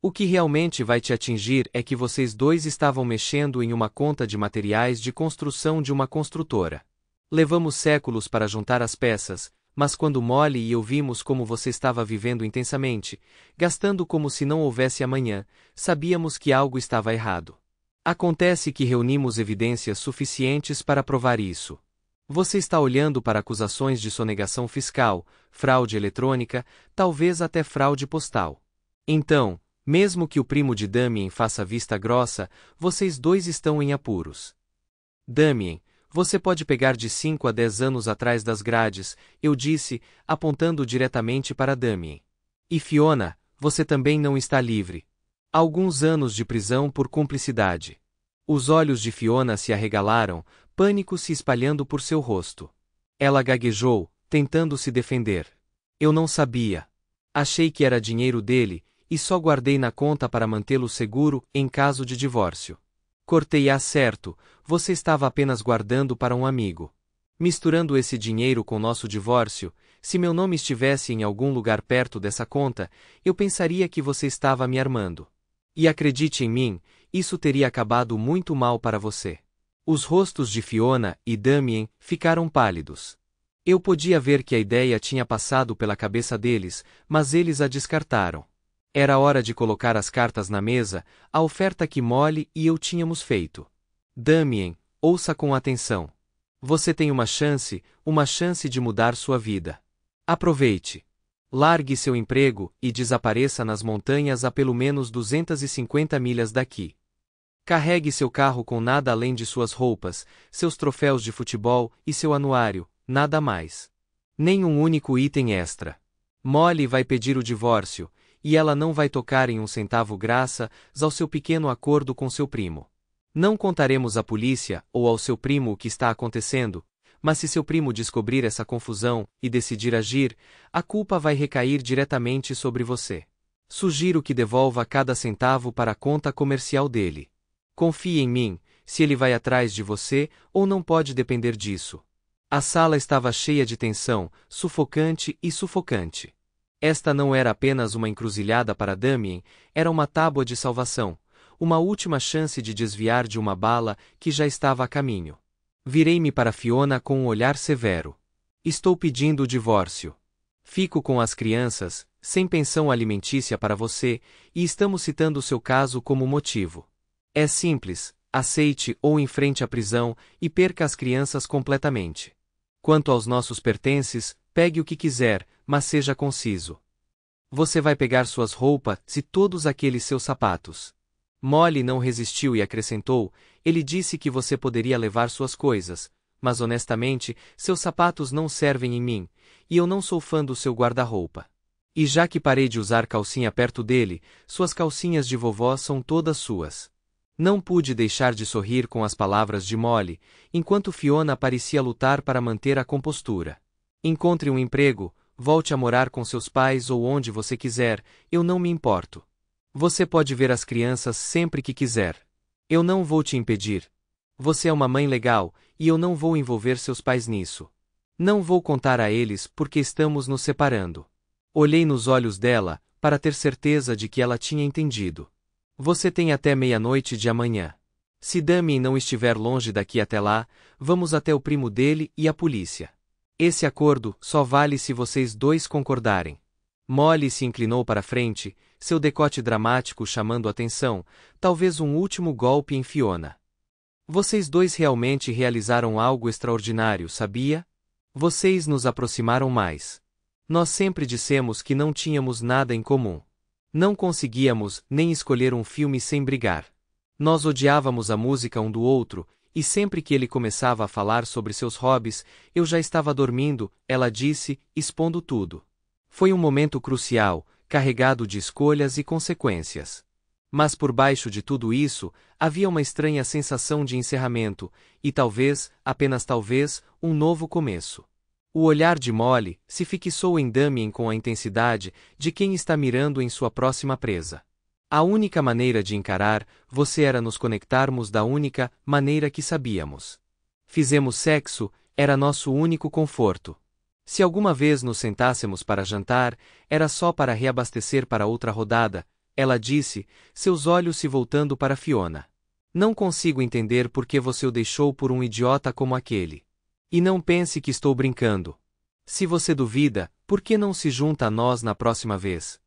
O que realmente vai te atingir é que vocês dois estavam mexendo em uma conta de materiais de construção de uma construtora. Levamos séculos para juntar as peças, mas quando Molly e eu vimos como você estava vivendo intensamente, gastando como se não houvesse amanhã, sabíamos que algo estava errado. Acontece que reunimos evidências suficientes para provar isso. Você está olhando para acusações de sonegação fiscal, fraude eletrônica, talvez até fraude postal. Então, mesmo que o primo de Damien faça vista grossa, vocês dois estão em apuros. Damien, você pode pegar de 5 a 10 anos atrás das grades, eu disse, apontando diretamente para Damien. E Fiona, você também não está livre. Alguns anos de prisão por cumplicidade. Os olhos de Fiona se arregalaram, pânico se espalhando por seu rosto. Ela gaguejou, tentando se defender. Eu não sabia. Achei que era dinheiro dele, e só guardei na conta para mantê-lo seguro em caso de divórcio. Cortei certo, você estava apenas guardando para um amigo. Misturando esse dinheiro com nosso divórcio, se meu nome estivesse em algum lugar perto dessa conta, eu pensaria que você estava me armando. E acredite em mim, isso teria acabado muito mal para você. Os rostos de Fiona e Damien ficaram pálidos. Eu podia ver que a ideia tinha passado pela cabeça deles, mas eles a descartaram. Era hora de colocar as cartas na mesa, a oferta que Molly e eu tínhamos feito. Damien, ouça com atenção. Você tem uma chance de mudar sua vida. Aproveite. Largue seu emprego e desapareça nas montanhas a pelo menos 250 milhas daqui. Carregue seu carro com nada além de suas roupas, seus troféus de futebol e seu anuário, nada mais. Nem um único item extra. Molly vai pedir o divórcio, e ela não vai tocar em um centavo graças ao seu pequeno acordo com seu primo. Não contaremos à polícia ou ao seu primo o que está acontecendo, mas se seu primo descobrir essa confusão e decidir agir, a culpa vai recair diretamente sobre você. Sugiro que devolva cada centavo para a conta comercial dele. Confie em mim, se ele vai atrás de você ou não pode depender disso. A sala estava cheia de tensão, sufocante e sufocante. Esta não era apenas uma encruzilhada para Damien, era uma tábua de salvação, uma última chance de desviar de uma bala que já estava a caminho. Virei-me para Fiona com um olhar severo. Estou pedindo o divórcio. Fico com as crianças, sem pensão alimentícia para você, e estamos citando seu caso como motivo. É simples, aceite ou enfrente a prisão e perca as crianças completamente. Quanto aos nossos pertences, pegue o que quiser, mas seja conciso. Você vai pegar suas roupas e todos aqueles seus sapatos. Molly não resistiu e acrescentou, ele disse que você poderia levar suas coisas, mas honestamente, seus sapatos não servem em mim, e eu não sou fã do seu guarda-roupa. E já que parei de usar calcinha perto dele, suas calcinhas de vovó são todas suas. Não pude deixar de sorrir com as palavras de Molly, enquanto Fiona parecia lutar para manter a compostura. Encontre um emprego, volte a morar com seus pais ou onde você quiser, eu não me importo. Você pode ver as crianças sempre que quiser. Eu não vou te impedir. Você é uma mãe legal, e eu não vou envolver seus pais nisso. Não vou contar a eles porque estamos nos separando. Olhei nos olhos dela, para ter certeza de que ela tinha entendido. Você tem até meia-noite de amanhã. Se Damien não estiver longe daqui até lá, vamos até o primo dele e a polícia. Esse acordo só vale se vocês dois concordarem. Molly se inclinou para frente, seu decote dramático chamando atenção, talvez um último golpe em Fiona. Vocês dois realmente realizaram algo extraordinário, sabia? Vocês nos aproximaram mais. Nós sempre dissemos que não tínhamos nada em comum. Não conseguíamos nem escolher um filme sem brigar. Nós odiávamos a música um do outro, e sempre que ele começava a falar sobre seus hobbies, eu já estava dormindo, ela disse, expondo tudo. Foi um momento crucial, carregado de escolhas e consequências. Mas por baixo de tudo isso, havia uma estranha sensação de encerramento, e talvez, apenas talvez, um novo começo. O olhar de Molly se fixou em Damien com a intensidade de quem está mirando em sua próxima presa. A única maneira de encarar você era nos conectarmos da única maneira que sabíamos. Fizemos sexo, era nosso único conforto. Se alguma vez nos sentássemos para jantar, era só para reabastecer para outra rodada, ela disse, seus olhos se voltando para Fiona. Não consigo entender por que você o deixou por um idiota como aquele. E não pense que estou brincando. Se você duvida, por que não se junta a nós na próxima vez?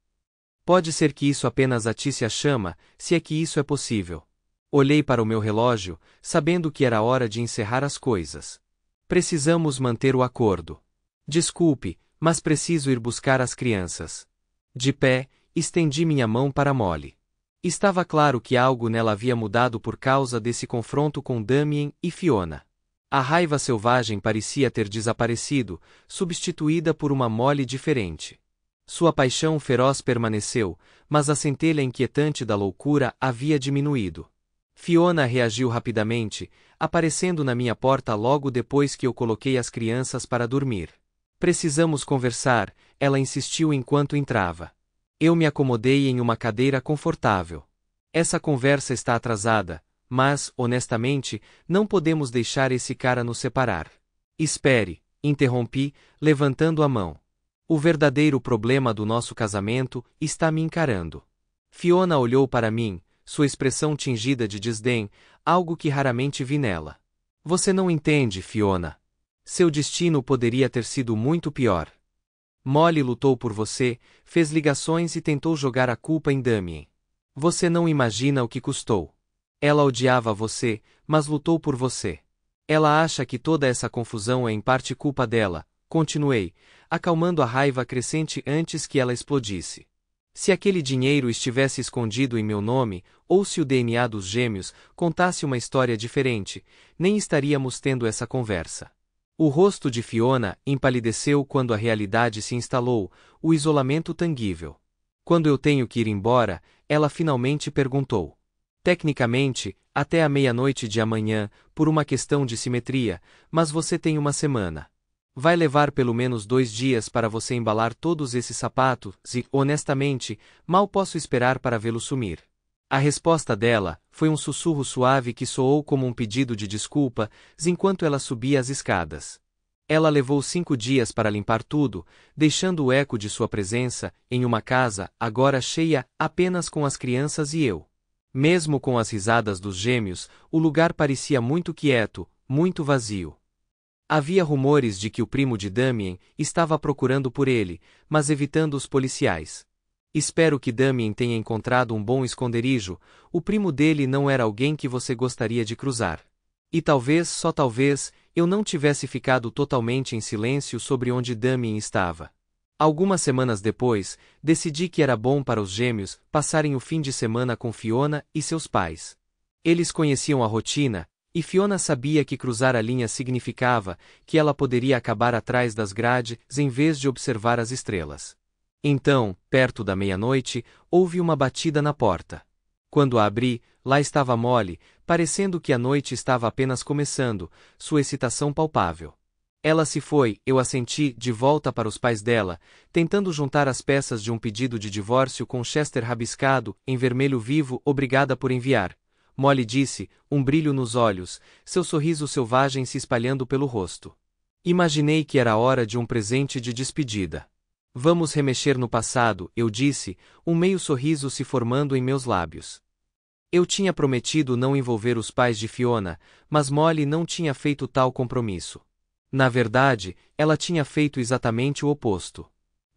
Pode ser que isso apenas atisse a chama, se é que isso é possível. Olhei para o meu relógio, sabendo que era hora de encerrar as coisas. Precisamos manter o acordo. Desculpe, mas preciso ir buscar as crianças. De pé, estendi minha mão para Molly. Estava claro que algo nela havia mudado por causa desse confronto com Damien e Fiona. A raiva selvagem parecia ter desaparecido, substituída por uma Molly diferente. Sua paixão feroz permaneceu, mas a centelha inquietante da loucura havia diminuído. Fiona reagiu rapidamente, aparecendo na minha porta logo depois que eu coloquei as crianças para dormir. Precisamos conversar, ela insistiu enquanto entrava. Eu me acomodei em uma cadeira confortável. Essa conversa está atrasada, mas, honestamente, não podemos deixar esse cara nos separar. Espere, interrompi, levantando a mão. O verdadeiro problema do nosso casamento está me encarando. Fiona olhou para mim, sua expressão tingida de desdém, algo que raramente vi nela. Você não entende, Fiona. Seu destino poderia ter sido muito pior. Molly lutou por você, fez ligações e tentou jogar a culpa em Damien. Você não imagina o que custou. Ela odiava você, mas lutou por você. Ela acha que toda essa confusão é em parte culpa dela, continuei, acalmando a raiva crescente antes que ela explodisse. Se aquele dinheiro estivesse escondido em meu nome, ou se o DNA dos gêmeos contasse uma história diferente, nem estaríamos tendo essa conversa. O rosto de Fiona empalideceu quando a realidade se instalou, o isolamento tangível. Quando eu tenho que ir embora, ela finalmente perguntou. Tecnicamente, até a meia-noite de amanhã, por uma questão de simetria, mas você tem uma semana. Vai levar pelo menos 2 dias para você embalar todos esses sapatos e, honestamente, mal posso esperar para vê-lo sumir. A resposta dela foi um sussurro suave que soou como um pedido de desculpas enquanto ela subia as escadas. Ela levou 5 dias para limpar tudo, deixando o eco de sua presença em uma casa agora cheia apenas com as crianças e eu. Mesmo com as risadas dos gêmeos, o lugar parecia muito quieto, muito vazio. Havia rumores de que o primo de Damien estava procurando por ele, mas evitando os policiais. Espero que Damien tenha encontrado um bom esconderijo, o primo dele não era alguém que você gostaria de cruzar. E talvez, só talvez, eu não tivesse ficado totalmente em silêncio sobre onde Damien estava. Algumas semanas depois, decidi que era bom para os gêmeos passarem o fim de semana com Fiona e seus pais. Eles conheciam a rotina, e Fiona sabia que cruzar a linha significava que ela poderia acabar atrás das grades em vez de observar as estrelas. Então, perto da meia-noite, houve uma batida na porta. Quando a abri, lá estava Molly, parecendo que a noite estava apenas começando, sua excitação palpável. Ela se foi, eu assenti, de volta para os pais dela, tentando juntar as peças de um pedido de divórcio com Chester rabiscado, em vermelho vivo, obrigada por enviar. Molly disse, um brilho nos olhos, seu sorriso selvagem se espalhando pelo rosto. Imaginei que era hora de um presente de despedida. Vamos remexer no passado, eu disse, um meio sorriso se formando em meus lábios. Eu tinha prometido não envolver os pais de Fiona, mas Molly não tinha feito tal compromisso. Na verdade, ela tinha feito exatamente o oposto.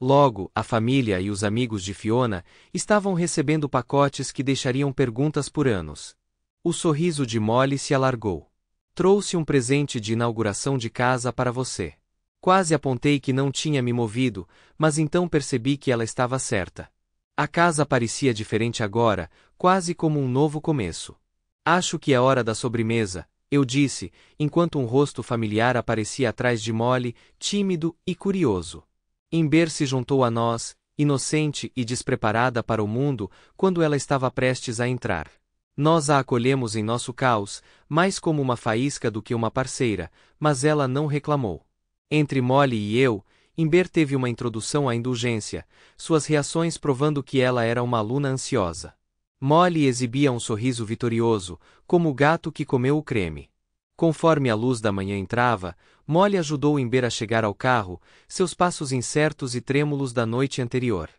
Logo, a família e os amigos de Fiona estavam recebendo pacotes que deixariam perguntas por anos. O sorriso de Molly se alargou. Trouxe um presente de inauguração de casa para você. Quase apontei que não tinha me movido, mas então percebi que ela estava certa. A casa parecia diferente agora, quase como um novo começo. Acho que é hora da sobremesa, eu disse, enquanto um rosto familiar aparecia atrás de Molly, tímido e curioso. Ember se juntou a nós, inocente e despreparada para o mundo, quando ela estava prestes a entrar. Nós a acolhemos em nosso caos, mais como uma faísca do que uma parceira, mas ela não reclamou. Entre Molly e eu, Ember teve uma introdução à indulgência, suas reações provando que ela era uma aluna ansiosa. Molly exibia um sorriso vitorioso, como o gato que comeu o creme. Conforme a luz da manhã entrava, Molly ajudou Ember a chegar ao carro, seus passos incertos e trêmulos da noite anterior.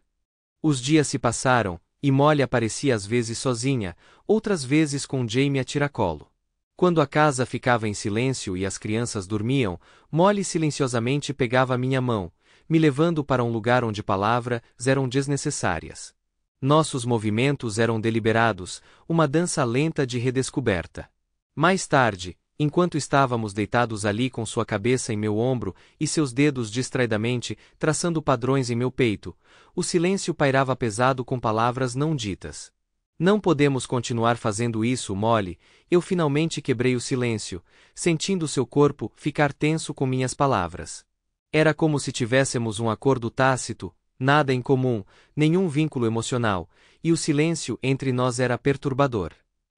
Os dias se passaram, e Molly aparecia às vezes sozinha, outras vezes com Jamie a tiracolo. Quando a casa ficava em silêncio e as crianças dormiam, Molly silenciosamente pegava minha mão, me levando para um lugar onde palavras eram desnecessárias. Nossos movimentos eram deliberados, uma dança lenta de redescoberta. Mais tarde, enquanto estávamos deitados ali com sua cabeça em meu ombro e seus dedos distraidamente traçando padrões em meu peito, o silêncio pairava pesado com palavras não ditas. Não podemos continuar fazendo isso, Molly, eu finalmente quebrei o silêncio, sentindo seu corpo ficar tenso com minhas palavras. Era como se tivéssemos um acordo tácito, nada em comum, nenhum vínculo emocional, e o silêncio entre nós era perturbador.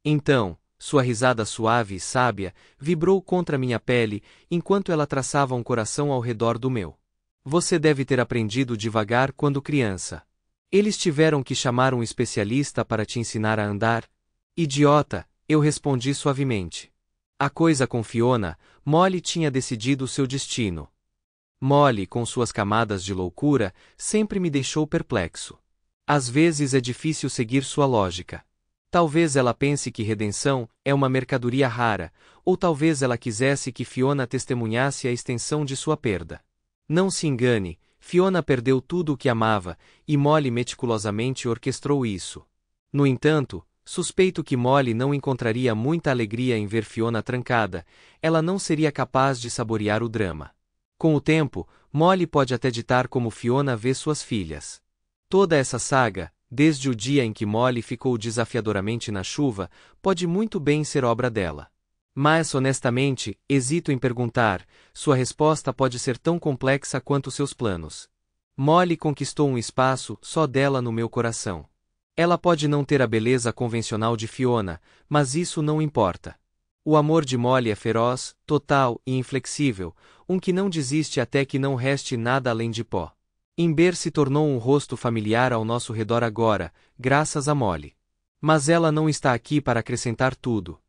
Então, sua risada suave e sábia vibrou contra minha pele enquanto ela traçava um coração ao redor do meu. Você deve ter aprendido devagar quando criança. Eles tiveram que chamar um especialista para te ensinar a andar? Idiota, eu respondi suavemente. A coisa com Fiona, Molly tinha decidido seu destino. Molly, com suas camadas de loucura, sempre me deixou perplexo. Às vezes é difícil seguir sua lógica. Talvez ela pense que redenção é uma mercadoria rara, ou talvez ela quisesse que Fiona testemunhasse a extensão de sua perda. Não se engane, Fiona perdeu tudo o que amava, e Molly meticulosamente orquestrou isso. No entanto, suspeito que Molly não encontraria muita alegria em ver Fiona trancada, ela não seria capaz de saborear o drama. Com o tempo, Molly pode até ditar como Fiona vê suas filhas. Toda essa saga, desde o dia em que Molly ficou desafiadoramente na chuva, pode muito bem ser obra dela. Mas, honestamente, hesito em perguntar, sua resposta pode ser tão complexa quanto seus planos. Molly conquistou um espaço só dela no meu coração. Ela pode não ter a beleza convencional de Fiona, mas isso não importa. O amor de Molly é feroz, total e inflexível, um que não desiste até que não reste nada além de pó. Ember se tornou um rosto familiar ao nosso redor agora, graças a Molly. Mas ela não está aqui para acrescentar tudo.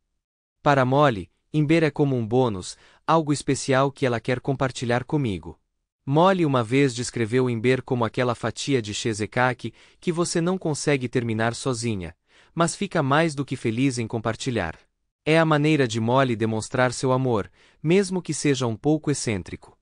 Para Molly, Ember é como um bônus, algo especial que ela quer compartilhar comigo. Molly uma vez descreveu Ember como aquela fatia de cheesecake que você não consegue terminar sozinha, mas fica mais do que feliz em compartilhar. É a maneira de Molly demonstrar seu amor, mesmo que seja um pouco excêntrico.